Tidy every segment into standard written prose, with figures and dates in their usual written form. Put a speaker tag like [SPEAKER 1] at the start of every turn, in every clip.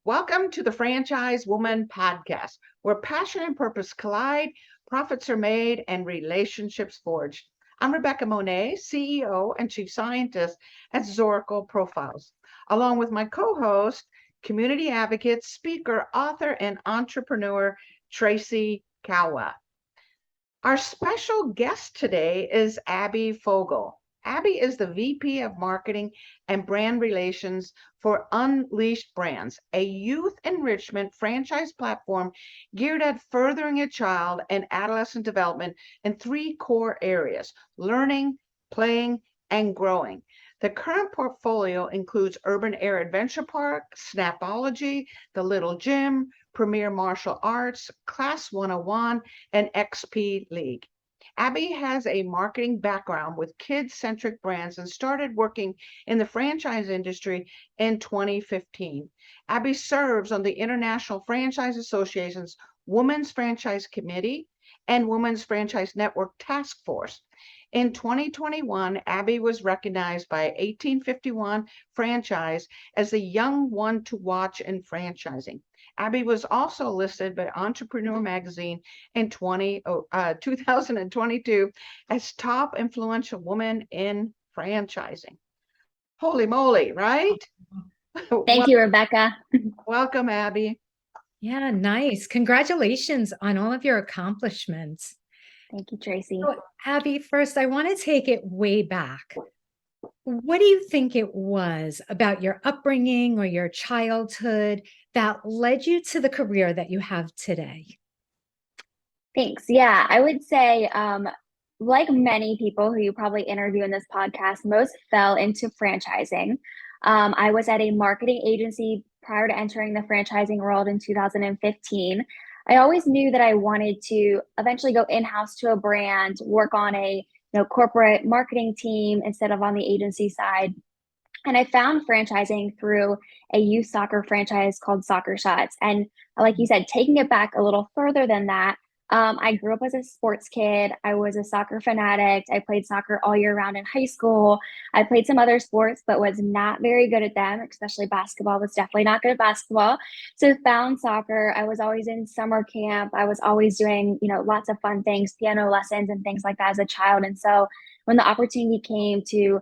[SPEAKER 1] Welcome to the Franchise Woman Podcast, where passion and purpose collide, profits are made, and relationships forged. I'm Rebecca Monet, CEO and Chief Scientist at Zoracle Profiles, along with my co host, community advocate, speaker, author, and entrepreneur, Tracy Kawa. Our special guest today is Abby Fogel. Abby is the VP of Marketing and Brand Relations for Unleashed Brands, a youth enrichment franchise platform geared at furthering a child and adolescent development in three core areas: learning, playing, and growing. The current portfolio includes Urban Air Adventure Park, Snapology, The Little Gym, Premier Martial Arts, Class 101, and XP League. Abby has a marketing background with kid-centric brands and started working in the franchise industry in 2015. Abby serves on the International Franchise Association's Women's Franchise Committee and Women's Franchise Network Task Force. In 2021, Abby was recognized by 1851 Franchise as the young one to watch in franchising. Abby was also listed by Entrepreneur Magazine in 2022 as top influential woman in franchising. Holy moly, right?
[SPEAKER 2] Thank you, Rebecca.
[SPEAKER 1] Welcome, Abby.
[SPEAKER 3] Yeah, nice. Congratulations on all of your accomplishments.
[SPEAKER 2] Thank you, Tracy.
[SPEAKER 3] So, Abby, first, I want to take it way back. What do you think it was about your upbringing or your childhood that led you to the career that you have today?
[SPEAKER 2] Thanks. Yeah, I would say, like many people who you probably interview in this podcast, most fell into franchising. I was at a marketing agency prior to entering the franchising world in 2015. I always knew that I wanted to eventually go in-house to a brand, work on a corporate marketing team instead of on the agency side. And I found franchising through a youth soccer franchise called Soccer Shots. And like you said, taking it back a little further than that, I grew up as a sports kid. I was a soccer fanatic. I played soccer all year round in high school. I played some other sports, but was not very good at them, especially basketball. Was definitely not good at basketball. So found soccer. I was always in summer camp. I was always doing, lots of fun things, piano lessons and things like that as a child. And so when the opportunity came to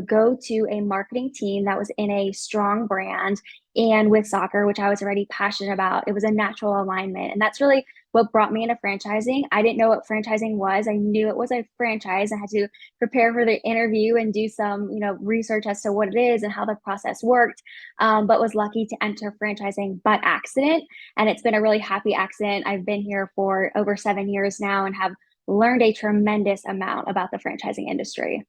[SPEAKER 2] go to a marketing team that was in a strong brand and with soccer, which I was already passionate about, it was a natural alignment. And that's really what brought me into franchising. I didn't know what franchising was. I knew it was a franchise. I had to prepare for the interview and do some, research as to what it is and how the process worked, but was lucky to enter franchising by accident. And it's been a really happy accident. I've been here for over 7 years now and have learned a tremendous amount about the franchising industry.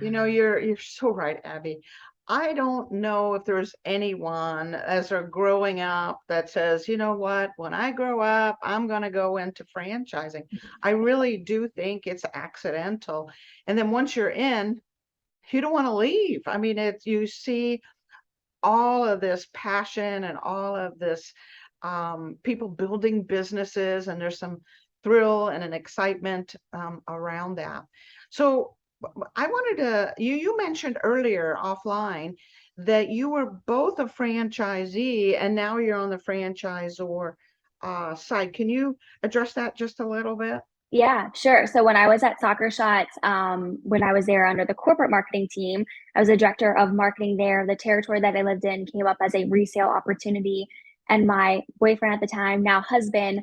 [SPEAKER 1] You're so right, Abby. I don't know if there's anyone as they're growing up that says, you know what, when I grow up, I'm going to go into franchising. I really do think it's accidental. And then once you're in, you don't want to leave. I mean, you see all of this passion and all of this people building businesses, and there's some thrill and an excitement around that. So I wanted you mentioned earlier offline that you were both a franchisee and now you're on the franchisor side. Can you address that just a little bit?
[SPEAKER 2] Yeah, sure. So when I was at Soccer Shots, when I was there under the corporate marketing team, I was a director of marketing there. The territory that I lived in came up as a resale opportunity. And my boyfriend at the time, now husband,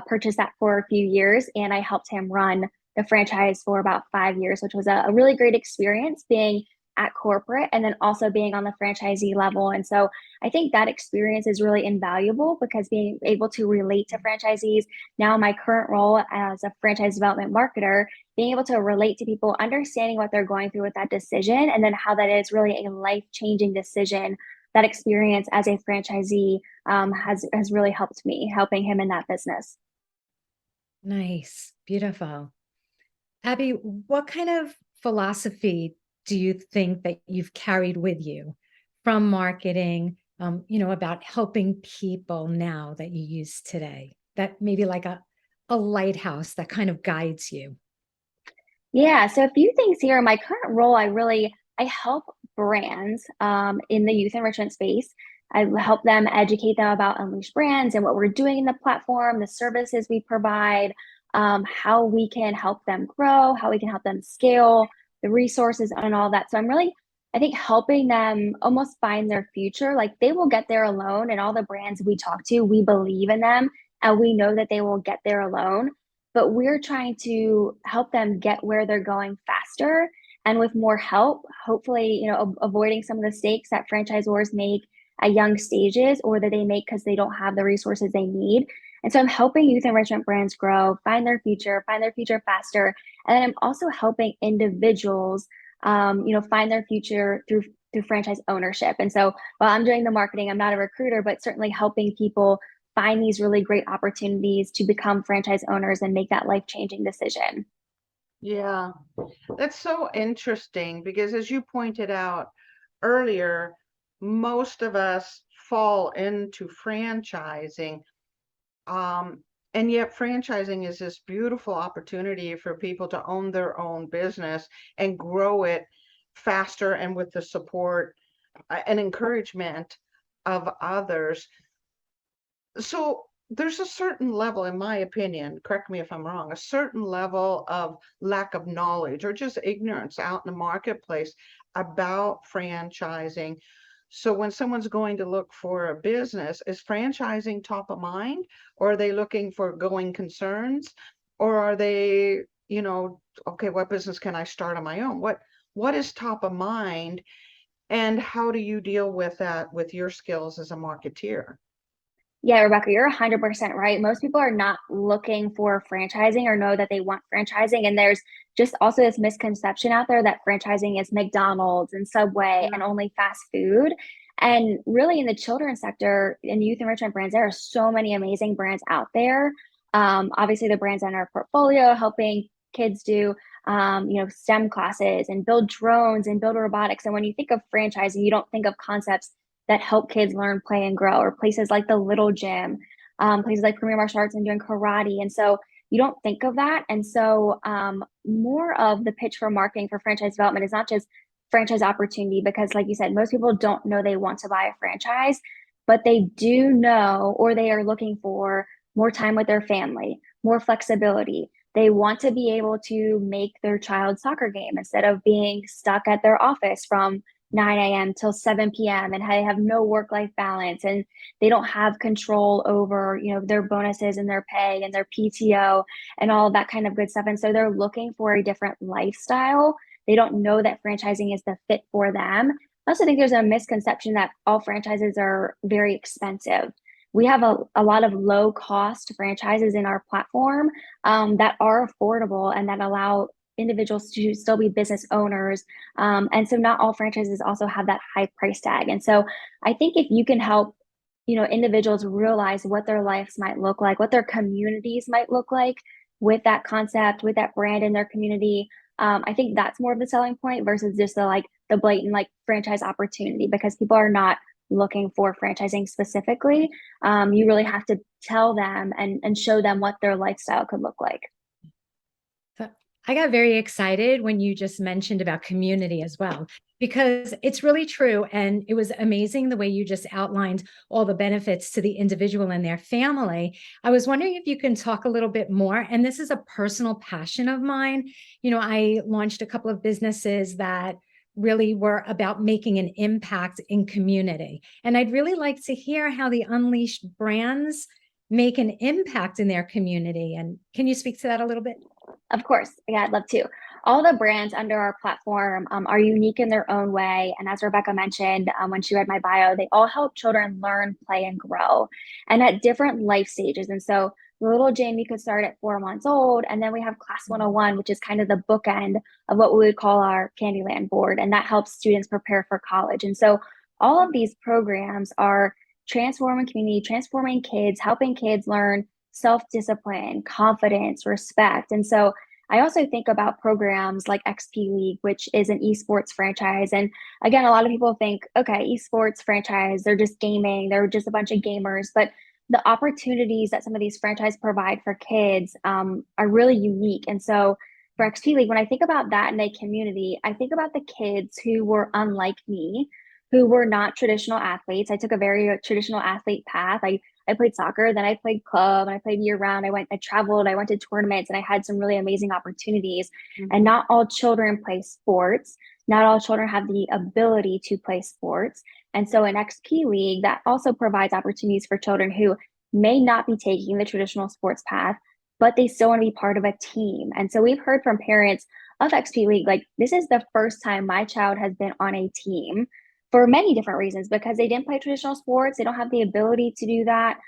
[SPEAKER 2] purchased that for a few years. And I helped him run the franchise for about 5 years, which was a really great experience being at corporate and then also being on the franchisee level. And so I think that experience is really invaluable because being able to relate to franchisees now in my current role as a franchise development marketer, being able to relate to people, understanding what they're going through with that decision, and then how that is really a life-changing decision. That experience as a franchisee has really helped me, helping him in that business.
[SPEAKER 3] Nice, beautiful. Abby, what kind of philosophy do you think that you've carried with you from marketing, about helping people now that you use today? That maybe like a lighthouse that kind of guides you.
[SPEAKER 2] Yeah, so a few things here. In my current role, I help brands in the youth enrichment space I help them, educate them about Unleashed Brands and what we're doing in the platform, the services we provide, how we can help them grow, how we can help them scale, the resources and all that. So I'm really, I think, helping them almost find their future. Like they will get there alone, and all the brands we talk to, we believe in them and we know that they will get there alone. But we're trying to help them get where they're going faster and with more help, hopefully, avoiding some of the mistakes that franchisors make at young stages or that they make because they don't have the resources they need. And so I'm helping youth enrichment brands grow, find their future faster. And then I'm also helping individuals, find their future through franchise ownership. And so while I'm doing the marketing, I'm not a recruiter, but certainly helping people find these really great opportunities to become franchise owners and make that life-changing decision.
[SPEAKER 1] Yeah, that's so interesting because as you pointed out earlier, most of us fall into franchising. And yet franchising is this beautiful opportunity for people to own their own business and grow it faster and with the support and encouragement of others. So there's a certain level, in my opinion, correct me if I'm wrong, a certain level of lack of knowledge or just ignorance out in the marketplace about franchising. So when someone's going to look for a business, is franchising top of mind, or are they looking for going concerns, or are they, okay, what business can I start on my own? What is top of mind, and how do you deal with that with your skills as a marketeer?
[SPEAKER 2] Yeah, Rebecca, you're 100% right. Most people are not looking for franchising or know that they want franchising. And there's just also this misconception out there that franchising is McDonald's and Subway
[SPEAKER 1] Yeah.
[SPEAKER 2] and only fast food. And really, in the children's sector, in youth enrichment brands, there are so many amazing brands out there. Obviously, the brands in our portfolio helping kids do, STEM classes and build drones and build robotics. And when you think of franchising, you don't think of concepts that help kids learn, play, and grow, or places like the Little Gym, places like Premier Martial Arts and doing karate. And so you don't think of that. And so more of the pitch for marketing for franchise development is not just franchise opportunity, because like you said, most people don't know they want to buy a franchise, but they do know, or they are looking for more time with their family, more flexibility. They want to be able to make their child's soccer game instead of being stuck at their office from 9 a.m. till 7 p.m. and they have no work-life balance, and they don't have control over, their bonuses and their pay and their PTO and all of that kind of good stuff. And so they're looking for a different lifestyle. They don't know that franchising is the fit for them. I also think there's a misconception that all franchises are very expensive. We have a lot of low cost franchises in our platform that are affordable and that allow individuals to still be business owners. And so not all franchises also have that high price tag. And so I think if you can help, individuals realize what their lives might look like, what their communities might look like with that concept, with that brand in their community, I think that's more of the selling point versus just the blatant franchise opportunity, because people are not looking for franchising specifically. You really have to tell them and show them what their lifestyle could look like.
[SPEAKER 3] So I got very excited when you just mentioned about community as well, because it's really true. And it was amazing the way you just outlined all the benefits to the individual and their family. I was wondering if you can talk a little bit more. And this is a personal passion of mine. I launched a couple of businesses that really were about making an impact in community. And I'd really like to hear how the Unleashed brands make an impact in their community. And can you speak to that a little bit?
[SPEAKER 2] Of course. Yeah, I'd love to. All the brands under our platform are unique in their own way. And as Rebecca mentioned, when she read my bio, they all help children learn, play, and grow, and at different life stages. And so the Little Jamie could start at 4 months old. And then we have Class 101, which is kind of the bookend of what we would call our Candyland board. And that helps students prepare for college. And so all of these programs are transforming community, transforming kids, helping kids learn self-discipline, confidence, respect. And so I also think about programs like XP League, which is an esports franchise. And again, a lot of people think, okay, esports franchise, they're just gaming, they're just a bunch of gamers. But the opportunities that some of these franchises provide for kids are really unique. And so for XP League, when I think about that in a community, I think about the kids who were unlike me, who were not traditional athletes. I took a very traditional athlete path. I played soccer, then I played club, and I played year round. I traveled, I went to tournaments, and I had some really amazing opportunities. And not all children play sports. Not all children have the ability to play sports. And so in XP League, that also provides opportunities for children who may not be taking the traditional sports path, but they still want to be part of a team. And so we've heard from parents of XP League, like, this is the first time my child has been on a team for many different reasons, because they didn't play traditional sports, they don't have the ability to do that,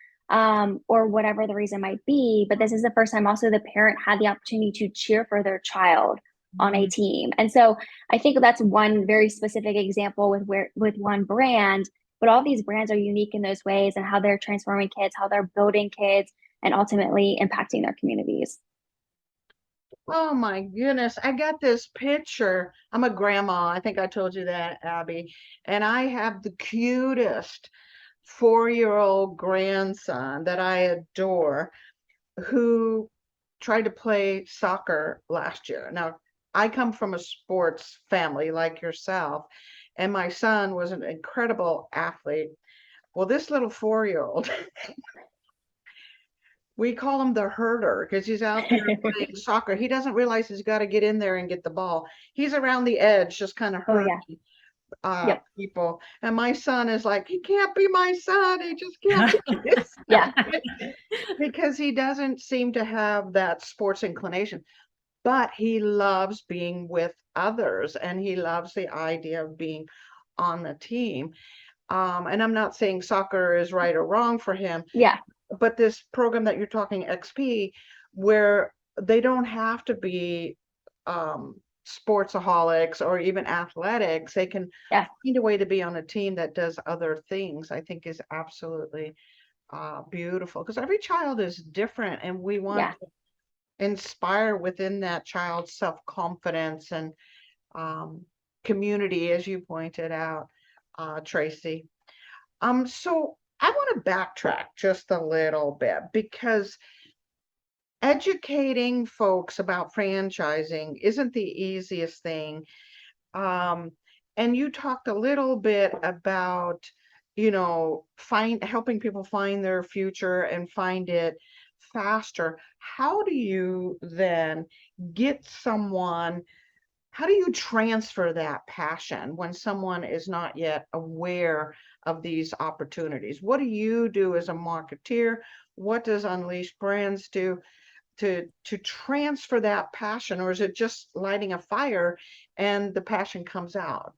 [SPEAKER 2] or whatever the reason might be. But this is the first time also the parent had the opportunity to cheer for their child on a team. And so I think that's one very specific example with one brand, but all these brands are unique in those ways, and how they're transforming kids, how they're building kids, and ultimately impacting their communities.
[SPEAKER 1] Oh my goodness. I got this picture. I'm a grandma. I think I told you that, Abby. And I have the cutest 4-year-old grandson that I adore, who tried to play soccer last year. Now, I come from a sports family like yourself, and my son was an incredible athlete. Well, this little 4-year-old, we call him the herder because he's out there playing soccer. He doesn't realize he's got to get in there and get the ball. He's around the edge, just kind of herding people. And my son is like, he can't be my son. He just can't be his son. Because he doesn't seem to have that sports inclination. But he loves being with others, and he loves the idea of being on the team. And I'm not saying soccer is right or wrong for him. But this program that you're talking, XP, where they don't have to be sportsaholics or even athletics, they can find a way to be on a team that does other things, I think is absolutely beautiful, because every child is different, and we want to inspire within that child's self-confidence and community, as you pointed out, Tracy. So I want to backtrack just a little bit, because educating folks about franchising isn't the easiest thing. And you talked a little bit about, helping people find their future and find it faster. How do you then get someone, how do you transfer that passion when someone is not yet aware of these opportunities? What do you do as a marketeer? What does Unleashed Brands do to transfer that passion? Or is it just lighting a fire and the passion comes out?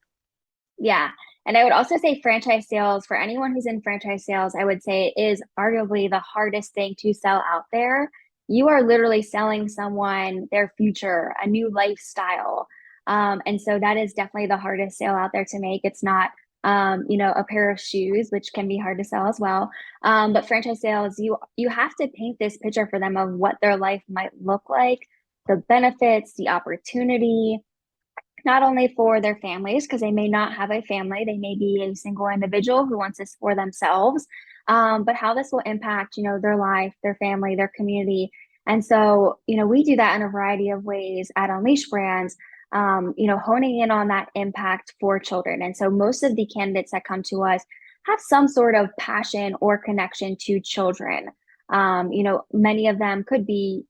[SPEAKER 2] And I would also say franchise sales, for anyone who's in franchise sales, I would say it is arguably the hardest thing to sell out there. You are literally selling someone their future, a new lifestyle. And so that is definitely the hardest sale out there to make. It's not, a pair of shoes, which can be hard to sell as well. But franchise sales, you have to paint this picture for them of what their life might look like, the benefits, the opportunity, not only for their families, because they may not have a family, they may be a single individual who wants this for themselves, but how this will impact, their life, their family, their community. And so, we do that in a variety of ways at Unleashed Brands, honing in on that impact for children. And so most of the candidates that come to us have some sort of passion or connection to children. Many of them could be,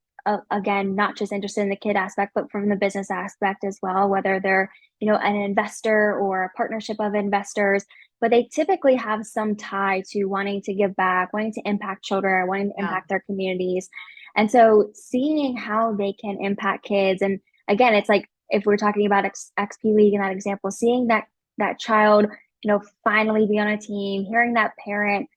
[SPEAKER 2] again, not just interested in the kid aspect, but from the business aspect as well, whether they're, an investor or a partnership of investors, but they typically have some tie to wanting to give back, wanting to impact children, wanting to impact their communities. And so seeing how they can impact kids. And again, it's like, if we're talking about XP League in that example, seeing that child, finally be on a team, hearing that parent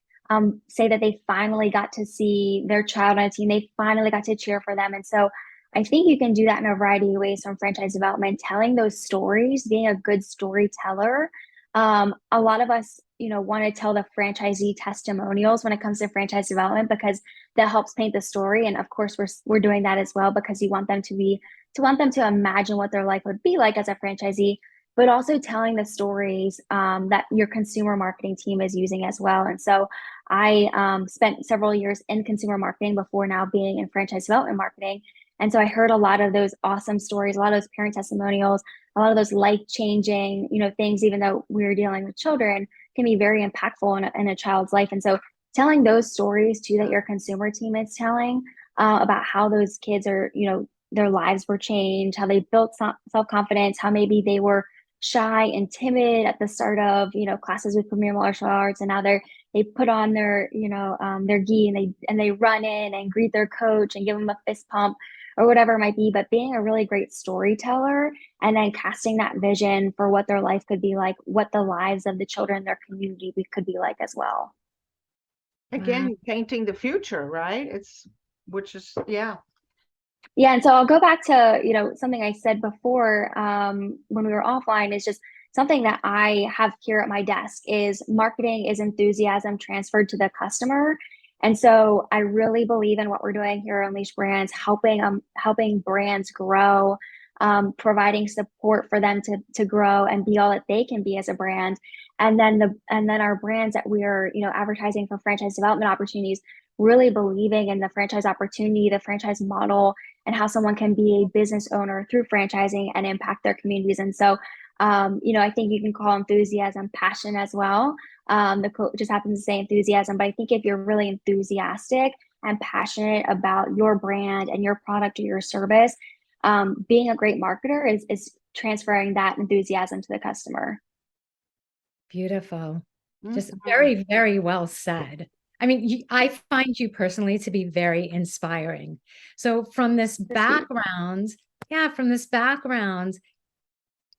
[SPEAKER 2] say that they finally got to see their child on a team, they finally got to cheer for them. And so I think you can do that in a variety of ways from franchise development, telling those stories, being a good storyteller. A lot of us, want to tell the franchisee testimonials when it comes to franchise development, because that helps paint the story. And of course, we're doing that as well, because you want them to imagine what their life would be like as a franchisee, but also telling the stories that your consumer marketing team is using as well. And so I spent several years in consumer marketing before now being in franchise development marketing. And so I heard a lot of those awesome stories, a lot of those parent testimonials, a lot of those life-changing, things, even though we were dealing with children, can be very impactful in a child's life. And so telling those stories too that your consumer team is telling about how those kids are, their lives were changed, how they built self-confidence, how maybe they were shy and timid at the start of, classes with Premier Martial Arts, and now they put on their, their gi and they run in and greet their coach and give them a fist pump or whatever it might be. But being a really great storyteller and then casting that vision for what their life could be like, what the lives of the children in their community could be like as well.
[SPEAKER 1] Again, painting the future, right? Yeah.
[SPEAKER 2] Yeah, and so I'll go back to, something I said before when we were offline, is just something that I have here at my desk is marketing is enthusiasm transferred to the customer. And so I really believe in what we're doing here at Unleash Brands, helping brands grow, providing support for them to grow and be all that they can be as a brand. And then our brands that we are, advertising for franchise development opportunities, really believing in the franchise opportunity, the franchise model, and how someone can be a business owner through franchising and impact their communities. And so, I think you can call enthusiasm passion as well. The quote just happens to say enthusiasm, but I think if you're really enthusiastic and passionate about your brand and your product or your service, being a great marketer is transferring that enthusiasm to the customer.
[SPEAKER 3] Beautiful. Just very, very well said. I mean, I find you personally to be very inspiring. So from this background,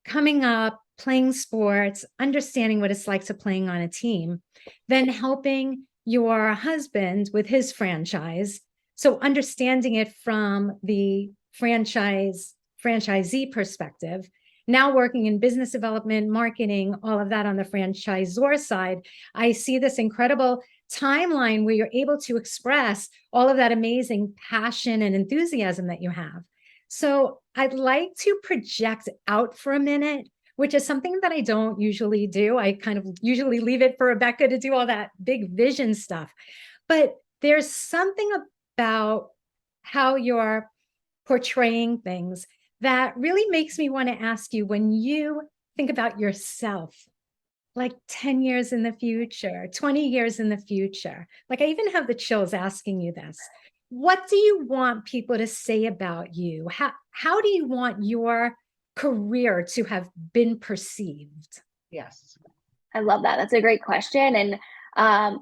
[SPEAKER 3] coming up, playing sports, understanding what it's like to playing on a team, then helping your husband with his franchise. So understanding it from the franchisee perspective, now working in business development, marketing, all of that on the franchisor side, I see this incredible timeline where you're able to express all of that amazing passion and enthusiasm that you have. So I'd like to project out for a minute, which is something that I don't usually do. I kind of usually leave it for Rebecca to do all that big vision stuff. But there's something about how you're portraying things that really makes me want to ask you, when you think about yourself, like 10 years in the future, 20 years in the future, like I even have the chills asking you this. What do you want people to say about you? How do you want your career to have been perceived?
[SPEAKER 1] Yes.
[SPEAKER 2] I love that. That's a great question. And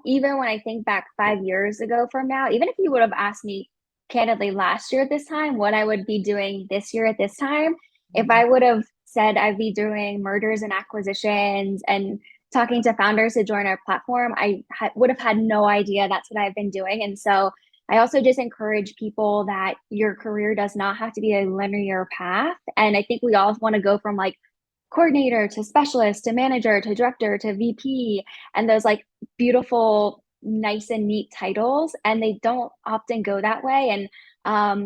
[SPEAKER 2] even when I think back 5 years ago from now, even if you would have asked me candidly last year at this time, what I would be doing this year at this time, if I would have said I'd be doing mergers and acquisitions and talking to founders to join our platform, I would have had no idea that's what I've been doing. And so I also just encourage people that your career does not have to be a linear path. And I think we all want to go from like coordinator to specialist to manager to director to VP, and those like beautiful, nice and neat titles. And they don't often go that way. And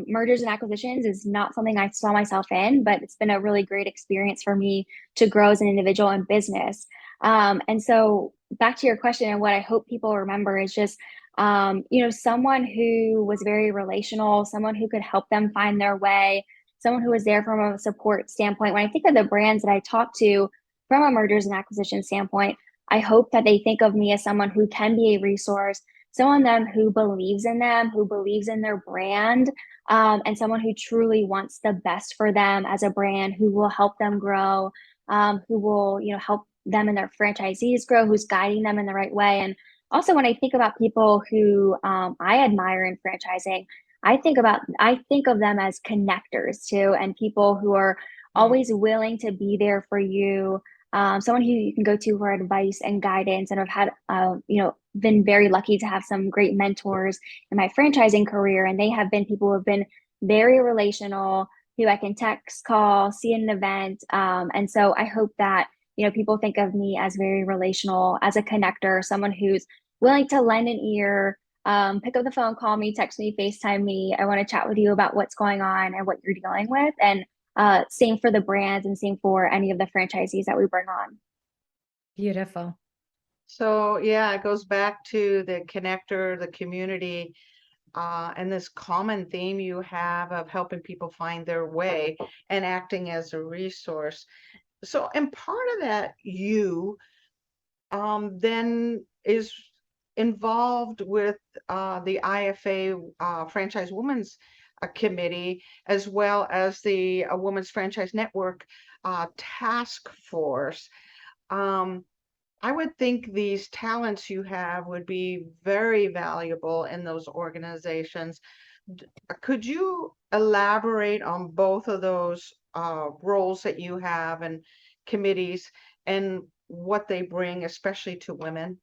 [SPEAKER 2] mergers and acquisitions is not something I saw myself in, but it's been a really great experience for me to grow as an individual in business. And so back to your question, and what I hope people remember is just, someone who was very relational, someone who could help them find their way, someone who was there from a support standpoint. When I think of the brands that I talk to from a mergers and acquisition standpoint, I hope that they think of me as someone who can be a resource, someone who believes in them, who believes in their brand, and someone who truly wants the best for them as a brand, who will help them grow, who will, help them and their franchisees grow, who's guiding them in the right way. And also, when I think about people who I admire in franchising, I think of them as connectors too, and people who are always willing to be there for you. Someone who you can go to for advice and guidance, and I've had, been very lucky to have some great mentors in my franchising career, and they have been people who have been very relational, who I can text, call, see at an event, and so I hope that people think of me as very relational, as a connector, someone who's willing to lend an ear. Pick up the phone, call me, text me, FaceTime me. I want to chat with you about what's going on and what you're dealing with. And same for the brands and same for any of the franchisees that we bring on.
[SPEAKER 3] Beautiful.
[SPEAKER 1] So yeah, it goes back to the connector, the community. and this common theme you have of helping people find their way and acting as a resource. So, and part of that, you then is involved with the IFA Franchise Women's Committee, as well as the Women's Franchise Network Task Force. I would think these talents you have would be very valuable in those organizations. Could you elaborate on both of those roles that you have and committees and what they bring, especially to women?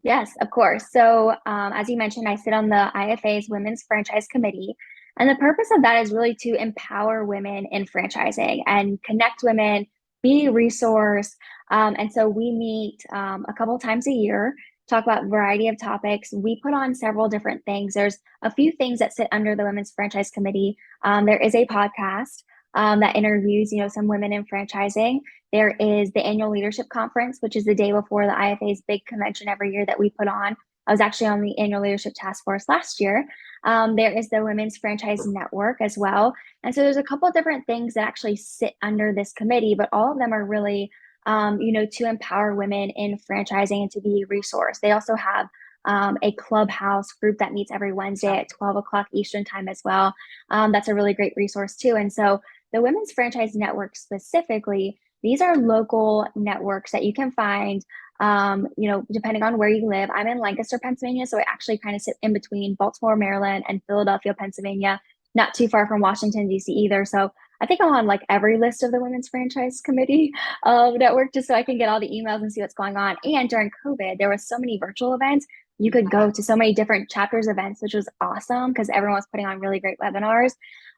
[SPEAKER 2] Yes, of course. So, as you mentioned, I sit on the IFA's Women's Franchise Committee. And the purpose of that is really to empower women in franchising and connect women, be a resource. And so we meet a couple times a year, talk about a variety of topics. We put on several different things. There's a few things that sit under the Women's Franchise Committee. There is a podcast that interviews, some women in franchising. There is the annual leadership conference, which is the day before the IFA's big convention every year that we put on. I was actually on the annual leadership task force last year. There is the Women's Franchise Network as well. And so there's a couple of different things that actually sit under this committee, but all of them are really, to empower women in franchising and to be a resource. They also have a clubhouse group that meets every Wednesday at 12 o'clock Eastern time as well. That's a really great resource too. And so the Women's Franchise Network specifically, these are local networks that you can find, depending on where you live. I'm in Lancaster, Pennsylvania, so I actually kind of sit in between Baltimore, Maryland, and Philadelphia, Pennsylvania, not too far from Washington, D.C. either. So I think I'm on like every list of the Women's Franchise Committee network just so I can get all the emails and see what's going on. And during COVID, there was so many virtual events. You could go to so many different chapters events, which was awesome because everyone was putting on really great webinars.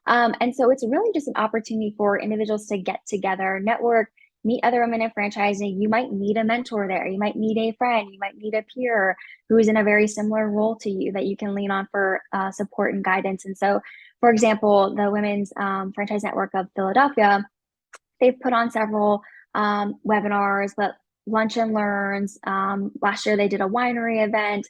[SPEAKER 2] And so it's really just an opportunity for individuals to get together, network, meet other women in franchising. You might meet a mentor there. You might meet a friend. You might meet a peer who is in a very similar role to you that you can lean on for support and guidance. And so, for example, the Women's Franchise Network of Philadelphia, they've put on several webinars, but lunch and learns. Last year they did a winery event.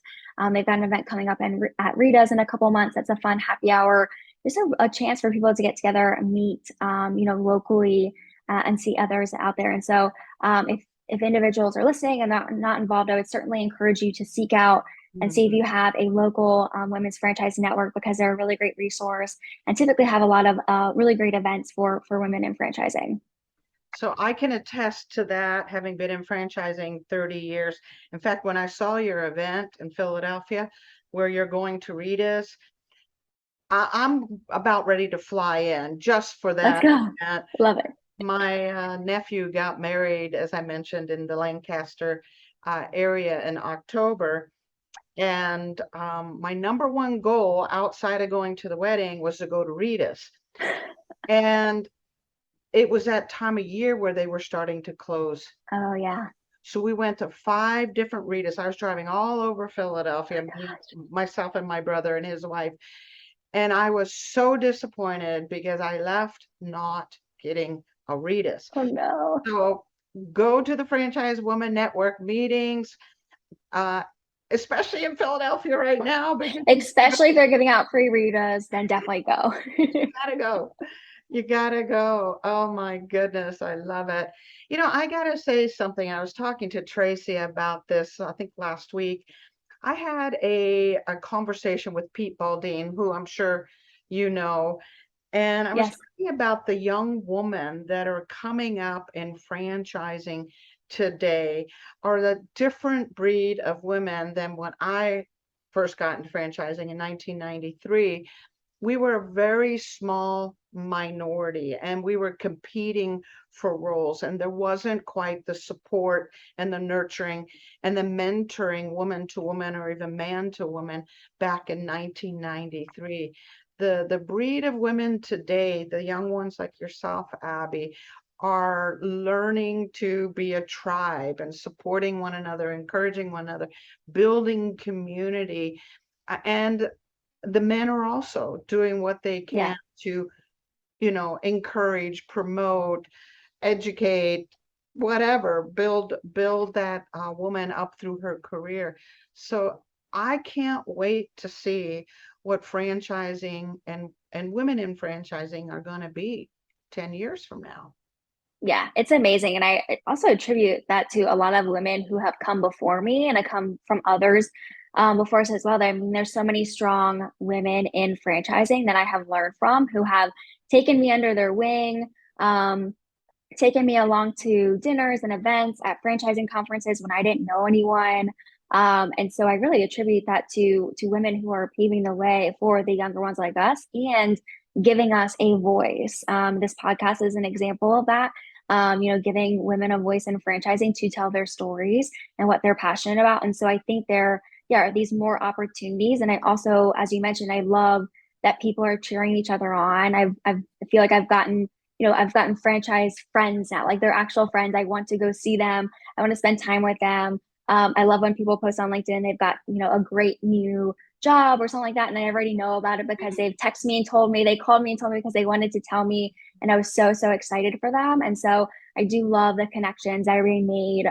[SPEAKER 2] They've got an event coming up at Rita's in a couple months. That's a fun happy hour. Just a chance for people to get together and meet, locally and see others out there. And so if individuals are listening and not involved, I would certainly encourage you to seek out and see if you have a local women's franchise network, because they're a really great resource and typically have a lot of really great events for women in franchising.
[SPEAKER 1] So I can attest to that, having been in franchising 30 years. In fact, when I saw your event in Philadelphia, where you're going to Rita's, I'm about ready to fly in just for that.
[SPEAKER 2] Let's go. Love it.
[SPEAKER 1] My nephew got married, as I mentioned, in the Lancaster area in October. And my number one goal outside of going to the wedding was to go to Rita's. And it was that time of year where they were starting to close.
[SPEAKER 2] Oh, yeah.
[SPEAKER 1] So we went to 5 different Rita's. I was driving all over Philadelphia, myself and my brother and his wife. And I was so disappointed because I left not getting a Rita's.
[SPEAKER 2] Oh, no.
[SPEAKER 1] So go to the Franchise Woman Network meetings, especially in Philadelphia right now.
[SPEAKER 2] Especially if they're giving out free Rita's, then definitely go.
[SPEAKER 1] You gotta go. You gotta go. Oh my goodness, I love it. I gotta say something. I was talking to Tracy about this, I think last week. I had a conversation with Pete Baldine, who I'm sure you know, and I was talking about the young women that are coming up in franchising today, are the different breed of women than when I first got into franchising in 1993. We were a very small minority and we were competing for roles, and there wasn't quite the support and the nurturing and the mentoring woman to woman or even man to woman back in 1993. The breed of women today, the young ones like yourself, Abby, are learning to be a tribe and supporting one another, encouraging one another, building community. And the men are also doing what they can to, encourage, promote, educate, whatever, build that woman up through her career. So I can't wait to see what franchising and women in franchising are going to be 10 years from now.
[SPEAKER 2] Yeah, it's amazing. And I also attribute that to a lot of women who have come before me, and I come from others before us as well. I mean, there's so many strong women in franchising that I have learned from, who have taken me under their wing, taken me along to dinners and events at franchising conferences when I didn't know anyone. And so I really attribute that to women who are paving the way for the younger ones like us and giving us a voice. This podcast is an example of that. Giving women a voice in franchising to tell their stories and what they're passionate about. And so I think there are these more opportunities. And I also, as you mentioned, I love that people are cheering each other on. I feel like I've gotten franchise friends now, like they're actual friends. I want to go see them. I want to spend time with them. I love when people post on LinkedIn, they've got, a great new job or something like that. And I already know about it because they've texted me and told me, they called me and told me because they wanted to tell me. And I was so, so excited for them. And so I do love the connections I already made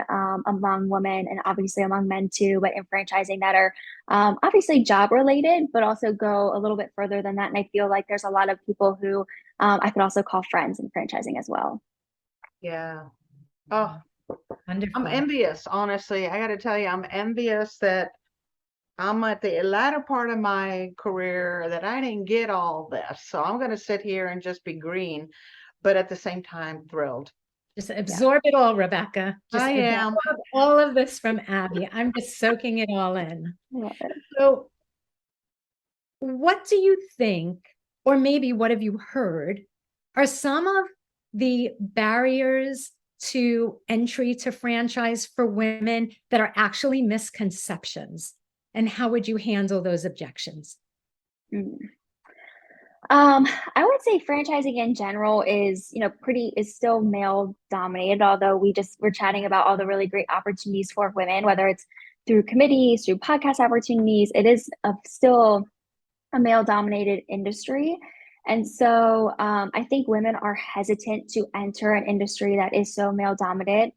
[SPEAKER 2] among women and obviously among men too, but in franchising that are obviously job related, but also go a little bit further than that. And I feel like there's a lot of people who I could also call friends in franchising as well.
[SPEAKER 1] Yeah. Oh,
[SPEAKER 3] Wonderful.
[SPEAKER 1] I'm envious, honestly. I got to tell you, I'm envious that I'm at the latter part of my career that I didn't get all this. So I'm going to sit here and just be green, but at the same time, thrilled.
[SPEAKER 3] Just absorb it all, Rebecca. Just
[SPEAKER 1] I am.
[SPEAKER 3] absorb all of this from Abby. I'm just soaking it all in.
[SPEAKER 2] Love it.
[SPEAKER 3] So, what do you think, or maybe what have you heard, are some of the barriers to entry to franchise for women that are actually misconceptions? And how would you handle those objections?
[SPEAKER 2] Mm. I would say franchising in general is, is still male dominated, although we're chatting about all the really great opportunities for women, whether it's through committees, through podcast opportunities. It is still a male dominated industry. And so I think women are hesitant to enter an industry that is so male dominated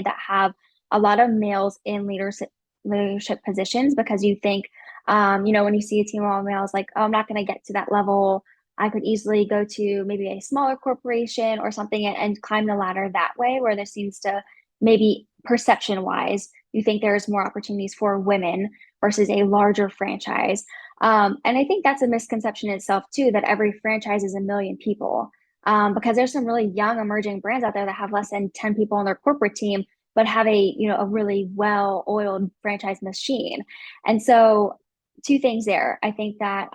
[SPEAKER 2] that have a lot of males in leadership positions, because you think, when you see a team of all males, like, oh, I'm not going to get to that level. I could easily go to maybe a smaller corporation or something and climb the ladder that way, where there seems to, maybe perception wise, you think there's more opportunities for women versus a larger franchise. And I think that's a misconception itself too, that every franchise is a million people. Because there's some really young emerging brands out there that have less than 10 people on their corporate team, but have a really well-oiled franchise machine. And so two things there. I think that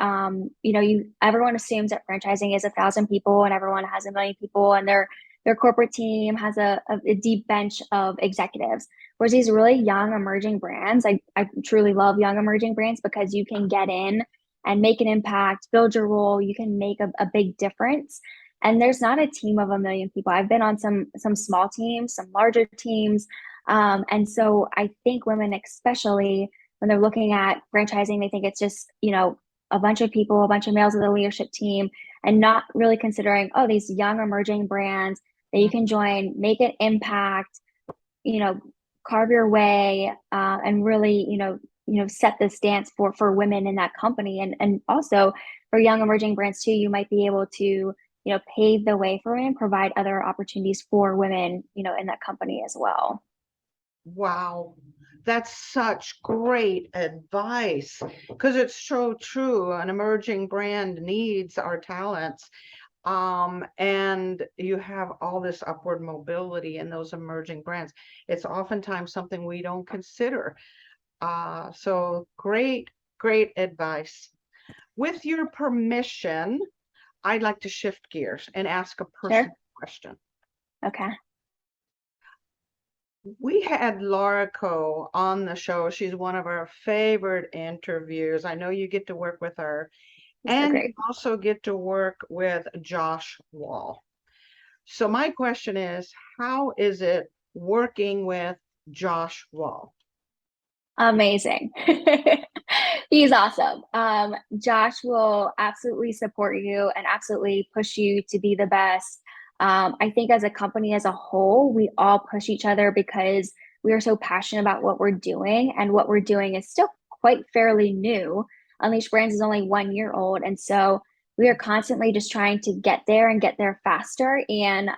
[SPEAKER 2] everyone assumes that franchising is 1,000 people and everyone has 1,000,000 people, and their corporate team has a deep bench of executives. Whereas these really young emerging brands, I truly love young emerging brands because you can get in and make an impact, build your role, you can make a big difference. And there's not a team of 1,000,000 people. I've been on some small teams, some larger teams. And so I think women, especially when they're looking at franchising, they think it's just, a bunch of people, a bunch of males of the leadership team, and not really considering, oh, these young emerging brands that you can join, make an impact, carve your way, and really, set the stance for women in that company. And also for young emerging brands too, you might be able to, pave the way for women, provide other opportunities for women, in that company as well.
[SPEAKER 1] Wow. That's such great advice, because it's so true. An emerging brand needs our talents. And you have all this upward mobility in those emerging brands. It's oftentimes something we don't consider. So great advice. With your permission, I'd like to shift gears and ask a personal question.
[SPEAKER 2] Okay.
[SPEAKER 1] We had Laura Coe on the show. She's one of our favorite interviews. I know you get to work with her. And you also get to work with Josh Wall. So my question is, how is it working with Josh Wall?
[SPEAKER 2] Amazing. He's awesome. Josh will absolutely support you and absolutely push you to be the best. I think as a company as a whole, we all push each other because we are so passionate about what we're doing, and what we're doing is still quite fairly new. Unleashed Brands is only 1 year old. And so we are constantly just trying to get there and get there faster. And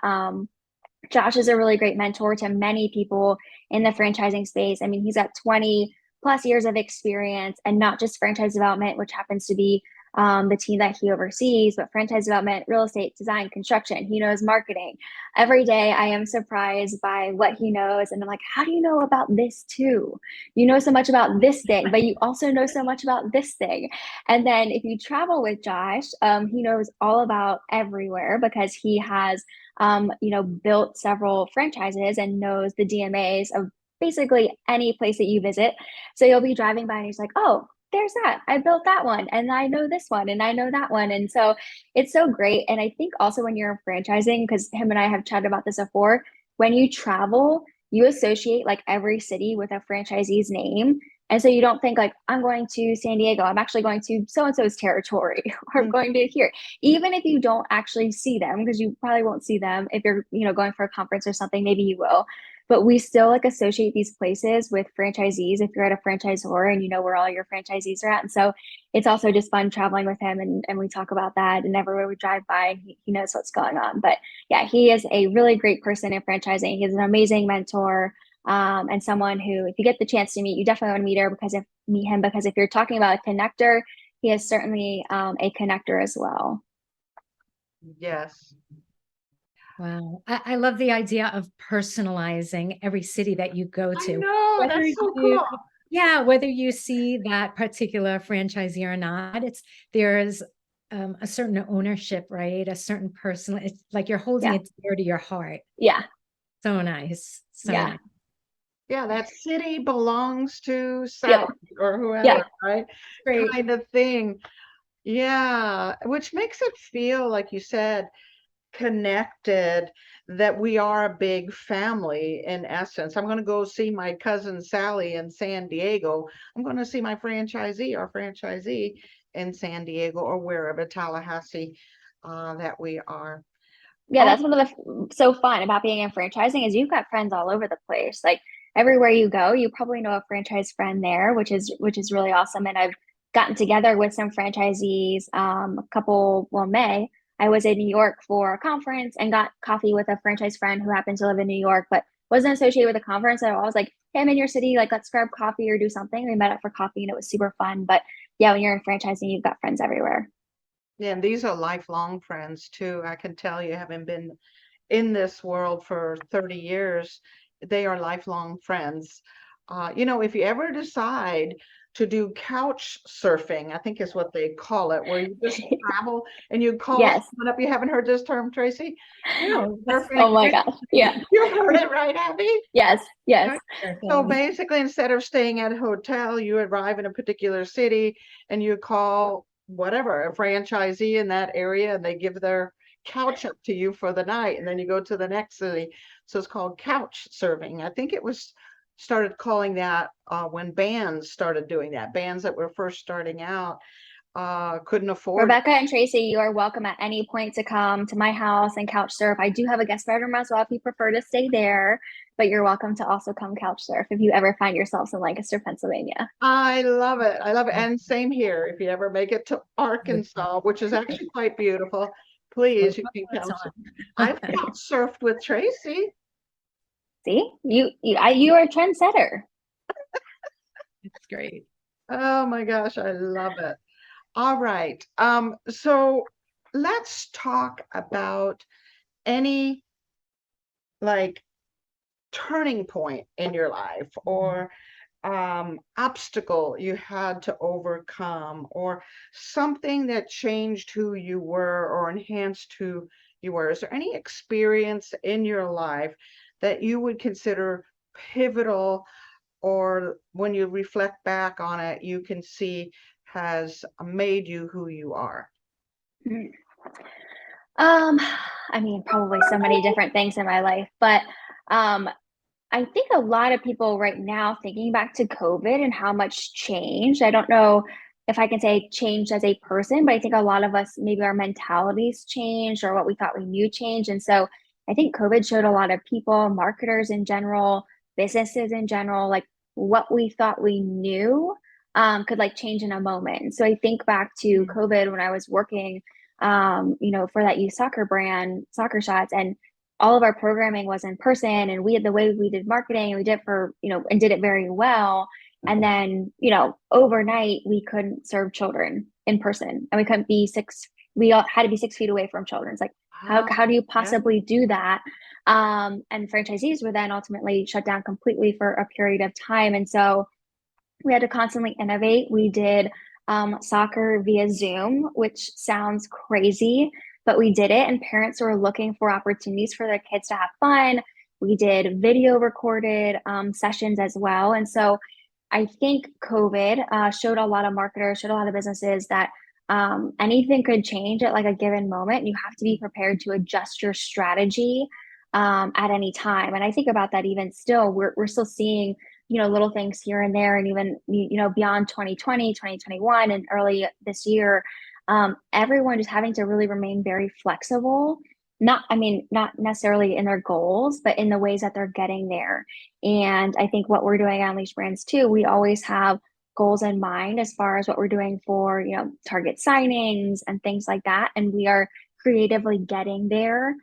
[SPEAKER 2] Josh is a really great mentor to many people in the franchising space. I mean, he's got 20 plus years of experience, and not just franchise development, which happens to be the team that he oversees, but franchise development, real estate, design, construction. He knows marketing. Every day I am surprised by what he knows. And I'm like, how do you know about this too? You know so much about this thing, but you also know so much about this thing. And then if you travel with Josh, he knows all about everywhere because he has built several franchises and knows the DMAs of basically any place that you visit. So you'll be driving by and he's like, oh, there's that. I built that one and I know this one and I know that one. And so it's so great. And I think also when you're franchising, because him and I have chatted about this before, when you travel, you associate like every city with a franchisee's name. And so you don't think like, I'm going to San Diego, I'm actually going to so-and-so's territory or going to here. Even if you don't actually see them, because you probably won't see them if you're, going for a conference or something, maybe you will. But we still like associate these places with franchisees if you're at a franchisor and you know where all your franchisees are at. And so it's also just fun traveling with him and we talk about that, and everywhere we drive by, he knows what's going on. But yeah, he is a really great person in franchising. He's an amazing mentor. And someone who, if you get the chance to meet, you definitely want to meet him because if you're talking about a connector, he is certainly a connector as well.
[SPEAKER 1] Yes.
[SPEAKER 3] Wow. I love the idea of personalizing every city that you go to.
[SPEAKER 1] I know,
[SPEAKER 3] Whether
[SPEAKER 1] that's so
[SPEAKER 3] you,
[SPEAKER 1] cool.
[SPEAKER 3] yeah, whether you see that particular franchisee or not, there's a certain ownership, right? A certain personal, it's like you're holding
[SPEAKER 2] Yeah.
[SPEAKER 3] it dear to your heart.
[SPEAKER 2] Yeah.
[SPEAKER 3] So nice. So
[SPEAKER 2] Yeah.
[SPEAKER 3] nice.
[SPEAKER 1] Yeah, that city belongs to
[SPEAKER 2] Yep.
[SPEAKER 1] Sally or whoever,
[SPEAKER 2] Yeah.
[SPEAKER 1] right?
[SPEAKER 3] Great.
[SPEAKER 1] Kind of thing. Yeah, which makes it feel, like you said, connected, that we are a big family in essence. I'm going to go see my cousin Sally in San Diego. I'm going to see my franchisee or franchisee in San Diego or wherever, Tallahassee, that we are.
[SPEAKER 2] Yeah,
[SPEAKER 1] Oh,
[SPEAKER 2] that's one of the so fun about being in franchising is you've got friends all over the place. Like everywhere you go, you probably know a franchise friend there, which is really awesome. And I've gotten together with some franchisees. May I was in New York for a conference and got coffee with a franchise friend who happened to live in New York, but wasn't associated with the conference. So I was like, hey, I'm in your city, like let's grab coffee or do something. We met up for coffee and it was super fun. But yeah, when you're in franchising, you've got friends everywhere.
[SPEAKER 1] yeah, and these are lifelong friends too. I can tell you, having been in this world for 30 years, they are lifelong friends. If you ever decide to do couch surfing, I think is what they call it, where you just travel and you call
[SPEAKER 2] Yes.
[SPEAKER 1] someone up. You haven't heard this term, Tracy?
[SPEAKER 3] No,
[SPEAKER 1] Surfing.
[SPEAKER 2] Oh my gosh. Yeah.
[SPEAKER 1] You heard it right, Abby?
[SPEAKER 2] Yes. Yes.
[SPEAKER 1] So basically, instead of staying at a hotel, you arrive in a particular city and you call whatever, a franchisee in that area, and they give their couch up to you for the night, and then you go to the next city. So it's called couch surfing. I think it was started calling that when bands started doing that. Bands that were first starting out couldn't afford.
[SPEAKER 2] Rebecca and Tracy, you are welcome at any point to come to my house and couch surf. I do have a guest bedroom as well if you prefer to stay there, but you're welcome to also come couch surf if you ever find yourselves in Lancaster, Pennsylvania.
[SPEAKER 1] I love it. I love it. And same here. If you ever make it to Arkansas, which is actually quite beautiful, please, you can couch surf. I've couch surfed with Tracy.
[SPEAKER 2] See, you are a trendsetter.
[SPEAKER 3] It's great.
[SPEAKER 1] Oh my gosh, I love it. All right. So let's talk about any like turning point in your life or obstacle you had to overcome or something that changed who you were or enhanced who you were. Is there any experience in your life that you would consider pivotal, or when you reflect back on it, you can see has made you who you are?
[SPEAKER 2] I mean, probably so many different things in my life, but I think a lot of people right now thinking back to COVID and how much changed. I don't know if I can say changed as a person, but I think a lot of us, maybe our mentalities changed or what we thought we knew changed. And so I think COVID showed a lot of people, marketers in general, businesses in general, like what we thought we knew could like change in a moment. And so I think back to COVID when I was working, for that youth soccer brand, Soccer Shots, and all of our programming was in person, and we had the way we did marketing, and we did and did it very well. And then, overnight we couldn't serve children in person, and we couldn't be we all had to be 6 feet away from children. It's like, how do you possibly do that? And franchisees were then ultimately shut down completely for a period of time. And so we had to constantly innovate. We did soccer via Zoom, which sounds crazy, but we did it, and parents were looking for opportunities for their kids to have fun. We did video recorded sessions as well. And so I think COVID showed a lot of marketers, showed a lot of businesses that anything could change at like a given moment. And you have to be prepared to adjust your strategy at any time. And I think about that even still, we're still seeing, little things here and there. And even, beyond 2020, 2021, and early this year, everyone just having to really remain very flexible. Not necessarily in their goals, but in the ways that they're getting there. And I think what we're doing at Unleash Brands too, we always have goals in mind as far as what we're doing for, target signings and things like that. And we are creatively getting there,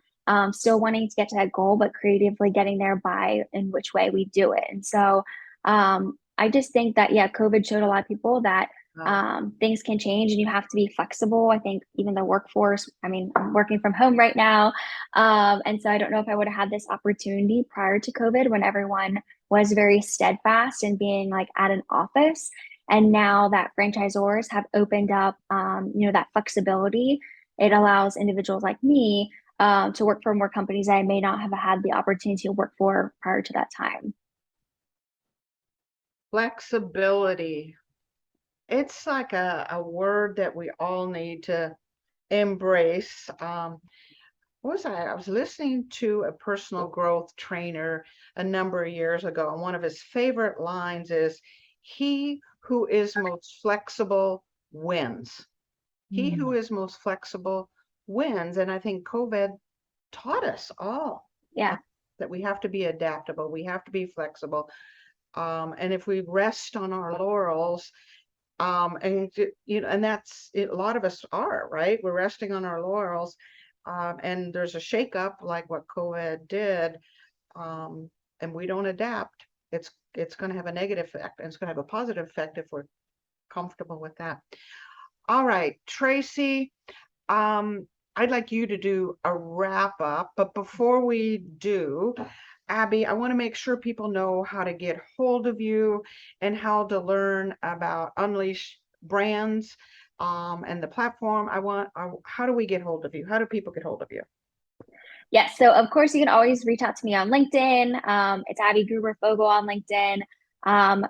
[SPEAKER 2] still wanting to get to that goal, but creatively getting there by in which way we do it. And so I just think that, COVID showed a lot of people that things can change and you have to be flexible. I think even the workforce, I'm working from home right now. And so I don't know if I would have had this opportunity prior to COVID when everyone was very steadfast in being like at an office. And now that franchisors have opened up, that flexibility, it allows individuals like me to work for more companies that I may not have had the opportunity to work for prior to that time.
[SPEAKER 1] Flexibility. It's like a word that we all need to embrace. I was listening to a personal growth trainer a number of years ago, and one of his favorite lines is, "He who is most flexible wins." He who is most flexible wins. And I think COVID taught us all that we have to be adaptable, we have to be flexible. And if we rest on our laurels, and that's it, a lot of us are, right? We're resting on our laurels, and there's a shakeup like what COVID did, and we don't adapt. It's going to have a negative effect, and it's going to have a positive effect if we're comfortable with that. All right, Tracy, I'd like you to do a wrap up, but before we do, Abby, I want to make sure people know how to get hold of you and how to learn about Unleash Brands and the platform. How do we get hold of you? How do people get hold of you?
[SPEAKER 2] Yes. So of course you can always reach out to me on LinkedIn. It's Abby Gruber Fogel on LinkedIn.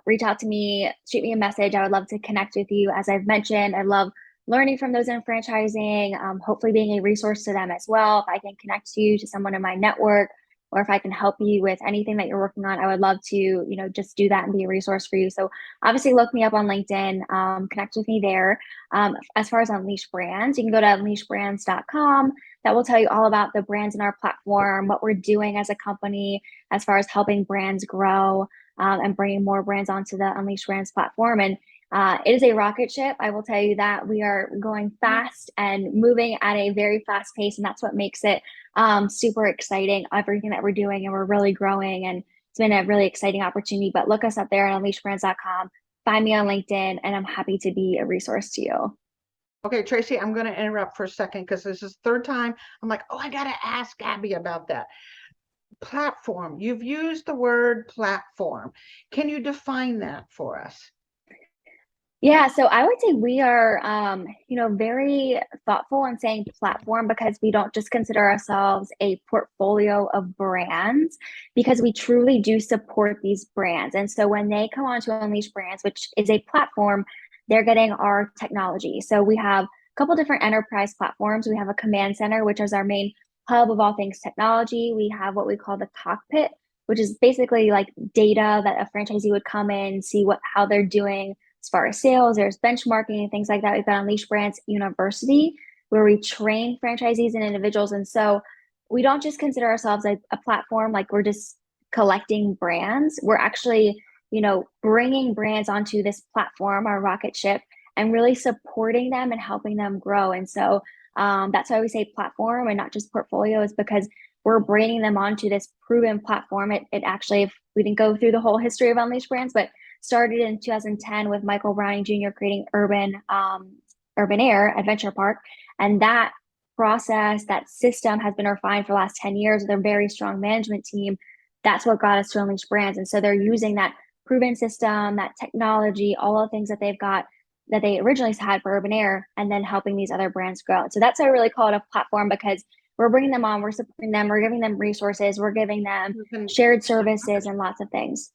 [SPEAKER 2] Reach out to me, shoot me a message. I would love to connect with you. As I've mentioned, I love learning from those in franchising, hopefully being a resource to them as well. If I can connect you to someone in my network, or if I can help you with anything that you're working on, I would love to, just do that and be a resource for you. So obviously look me up on LinkedIn, connect with me there. As far as Unleash Brands, you can go to unleashbrands.com. That will tell you all about the brands in our platform, what we're doing as a company, as far as helping brands grow, and bringing more brands onto the Unleash Brands platform. And it is a rocket ship. I will tell you that we are going fast and moving at a very fast pace. And that's what makes it super exciting, everything that we're doing, and we're really growing. And it's been a really exciting opportunity. But look us up there at unleashbrands.com, find me on LinkedIn, and I'm happy to be a resource to you.
[SPEAKER 1] Okay, Tracy, I'm going to interrupt for a second because this is the third time I'm like, I got to ask Abby about that. Platform. You've used the word platform. Can you define that for us?
[SPEAKER 2] Yeah, so I would say we are, very thoughtful in saying platform, because we don't just consider ourselves a portfolio of brands, because we truly do support these brands. And so when they come on to Unleash Brands, which is a platform, they're getting our technology. So we have a couple different enterprise platforms. We have a command center, which is our main hub of all things technology. We have what we call the cockpit, which is basically like data that a franchisee would come in, see how they're doing as far as sales. There's benchmarking and things like that. We've got Unleash Brands University, where we train franchisees and individuals. And so we don't just consider ourselves a platform like we're just collecting brands. We're actually bringing brands onto this platform, our rocket ship, and really supporting them and helping them grow. And so that's why we say platform and not just portfolios, because we're bringing them onto this proven platform. It actually, if we didn't go through the whole history of Unleashed Brands, but started in 2010 with Michael Browning Jr. creating Urban Air Adventure Park. And that process, that system has been refined for the last 10 years with a very strong management team. That's what got us to Unleashed Brands. And so they're using that proven system, that technology, all the things that they've got that they originally had for Urban Air, and then helping these other brands grow. So that's why I really call it a platform, because we're bringing them on, we're supporting them, we're giving them resources, we're giving them shared services and lots of things.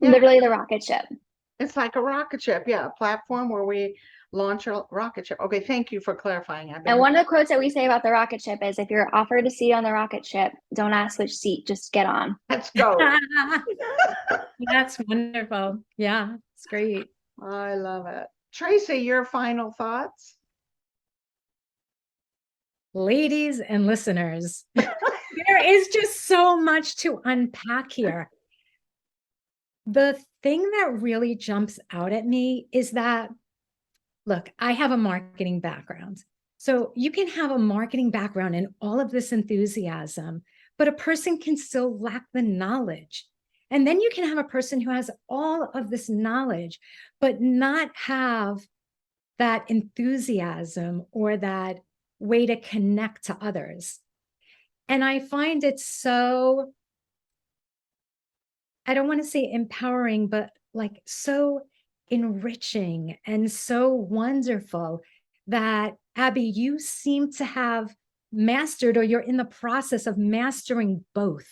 [SPEAKER 2] Yeah. Literally the rocket ship.
[SPEAKER 1] It's like a rocket ship. Yeah, a platform where we launch a rocket ship. Okay, thank you for clarifying.
[SPEAKER 2] And one of the quotes that we say about the rocket ship is, if you're offered a seat on the rocket ship, don't ask which seat, just get on.
[SPEAKER 1] Let's go.
[SPEAKER 3] That's wonderful. Yeah, it's great.
[SPEAKER 1] I love it. Tracy, your final thoughts?
[SPEAKER 3] Ladies and listeners, there is just so much to unpack here. The thing that really jumps out at me is that, look, I have a marketing background. So you can have a marketing background and all of this enthusiasm, but a person can still lack the knowledge. And then you can have a person who has all of this knowledge, but not have that enthusiasm or that way to connect to others. And I find it so, I don't want to say empowering, but like so enriching and so wonderful that, Abby, you seem to have mastered, or you're in the process of mastering both,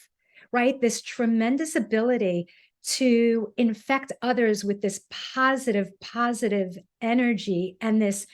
[SPEAKER 3] right? This tremendous ability to infect others with this positive energy and this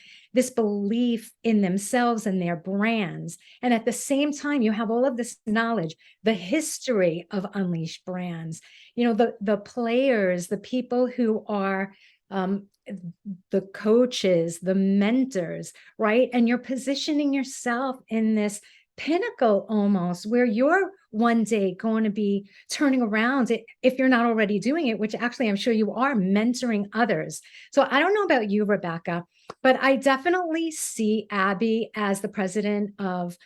[SPEAKER 3] belief in themselves and their brands. And at the same time, you have all of this knowledge, the history of Unleashed Brands, the players, the people who are the coaches, the mentors, right? And you're positioning yourself in this pinnacle almost, where you're one day going to be turning around, if you're not already doing it, which actually I'm sure you are, mentoring others. So I don't know about you, Rebecca, but I definitely see Abby as the president of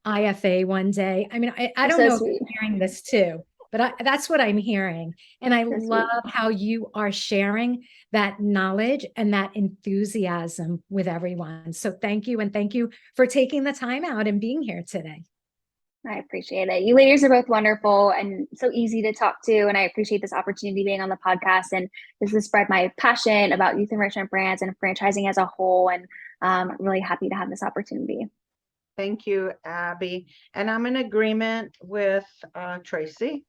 [SPEAKER 3] IFA one day. I mean, I don't know if you're hearing this too, but that's what I'm hearing. And I love how you are sharing that knowledge and that enthusiasm with everyone. So thank you. And thank you for taking the time out and being here today.
[SPEAKER 2] I appreciate it. You ladies are both wonderful and so easy to talk to. And I appreciate this opportunity being on the podcast. And this has spread my passion about youth enrichment brands and franchising as a whole. And I'm really happy to have this opportunity.
[SPEAKER 1] Thank you, Abby. And I'm in agreement with Tracy.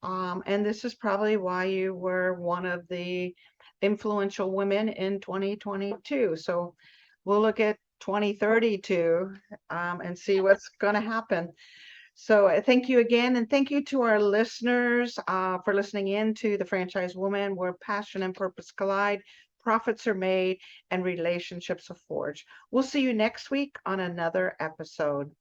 [SPEAKER 1] And this is probably why you were one of the influential women in 2022. So we'll look at 2032 and see what's going to happen. So thank you again. And thank you to our listeners for listening in to The Franchise Woman, where passion and purpose collide, profits are made, and relationships are forged. We'll see you next week on another episode.